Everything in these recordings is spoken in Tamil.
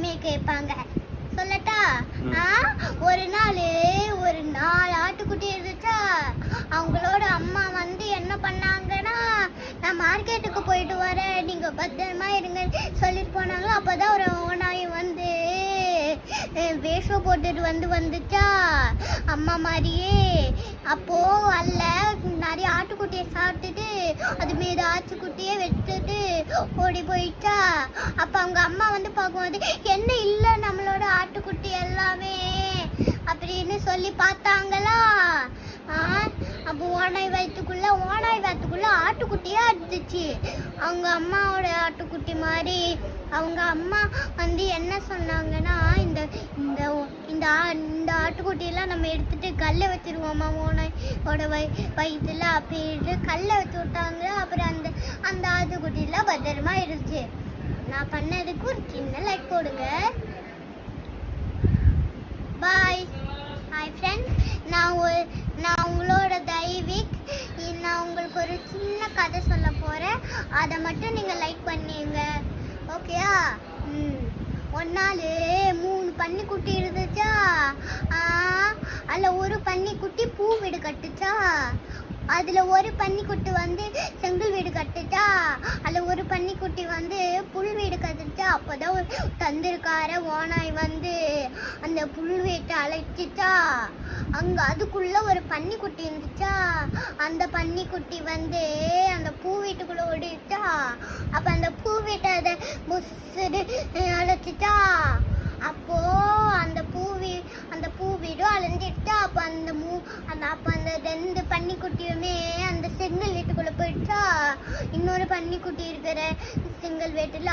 எல்லாருமே கேட்பாங்க. சொல்லட்டா? ஒரு நாள் ஒரு 4 ஆட்டுக்குட்டி இருந்துச்சா. அவங்களோட அம்மா வந்து என்ன பண்ணாங்கன்னா, நான் மார்க்கெட்டுக்கு போயிட்டு வரேன், நீங்க பத்திரமா இருங்க சொல்லிட்டு போனாங்க. அப்பதான் ஒரு ஓநாய் வந்து வேஷம் போட்டுட்டு வந்துச்சா அம்மா மாதிரியே. அப்போ அல்ல நிறைய ஆட்டுக்குட்டியை சாப்பிட்டுட்டு அது மீது ஆட்டுக்குட்டியே வெட்டுட்டு ஓடி போயிடுச்சா. அப்ப அவங்க அம்மா வந்து பார்க்கும்போது என்ன இல்லை நம்மளோட ஆட்டுக்குட்டி எல்லாமே அப்படின்னு சொல்லி பார்த்தாங்களா. அப்போ ஓனாய் வயிற்றுக்குள்ள ஆட்டுக்குட்டியா இருந்துச்சு. அவங்க அம்மாவோட ஆட்டுக்குட்டி மாதிரி. அவங்க அம்மா வந்து என்ன சொன்னாங்கன்னா, இந்த இந்த இந்த ஆட்டுக்குட்டியெல்லாம் நம்ம எடுத்துட்டு கல்லை வச்சிருவோமா ஓனாயோட வயிற்றுல அப்படின்ட்டு கல்லை வச்சு விட்டாங்க. அப்புறம் அந்த ஆட்டுக்குட்டியெல்லாம் பத்திரமா இருந்துச்சு. நான் பண்ணதுக்கு ஒரு சின்ன லைக் போடுங்க. பாய். ஹாய் ஃப்ரெண்ட்ஸ், நான் உங்களோட தெய்வீக். நான் உங்களுக்கு ஒரு சின்ன கதை சொல்ல போகிறேன். அதை மட்டும் நீங்கள் லைக் பண்ணிங்க. ஓகேயா? ஒரு நாள் 3 பன்னிக்குட்டி இருந்துச்சா. அதில் ஒரு பன்னிக்குட்டி பூ வீடு கட்டுச்சா. அதில் ஒரு பன்னிக்குட்டி வந்து செங்கல் வீடு கட்டுச்சா. அதில் ஒரு பன்னிக்குட்டி வந்து புல் வீடு கட்டுச்சா. அப்போதான் ஒரு தந்திருக்கார ஓனாய் வந்து அந்த புல் வீட்டை அழைச்சிச்சா. அங்கே அதுக்குள்ள ஒரு பன்னிக்குட்டி இருந்துச்சா. அந்த பன்னிக்குட்டி வந்து அந்த பூ வீட்டுக்குள்ளே ஓடிச்சா. அப்போ அந்த பூ வீட்டை அதை முசுடு அழைச்சிச்சா. அப்போ அந்த பூ வீடும் அலைஞ்சிடுச்சா. அப்போ அந்த 2 பன்னிக்குட்டியுமே அந்த செங்கல் வீட்டுக்குள்ள போயிடுச்சா. இன்னொரு பன்னிக்குட்டி இருக்கிற செங்கல் வீட்டுல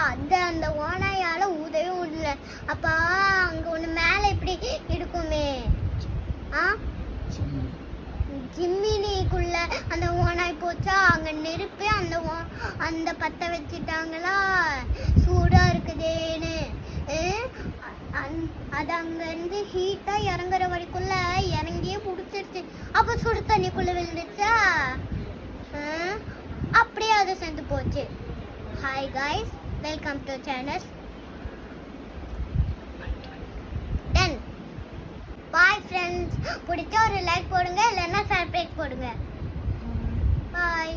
அந்த ஓனாயால உதவும் இல்லை. அப்ப அங்க ஒண்ணு மேல இப்படி இருக்குமே, ஜிம்மினிக்குள்ள அந்த ஓனாய் போச்சா. அங்க நெருப்பே அந்த பத்த வச்சுட்டாங்களா, சூடா இருக்குதேன்னு. அது அங்கிருந்து ஹீட்டா இறங்குற வரைக்குள்ள இறங்கியே பிடிச்சிருச்சு. அப்ப சுடு தண்ணிக்குள்ள விழுந்துச்சா. அப்படியே அது செஞ்சு போச்சு. Hi guys, welcome to channel. Bye friends. பிடிச்சா ஒரு லைக் போடுங்க, இல்லைன்னா சப்ஸ்கிரைப் போடுங்க. பாய்.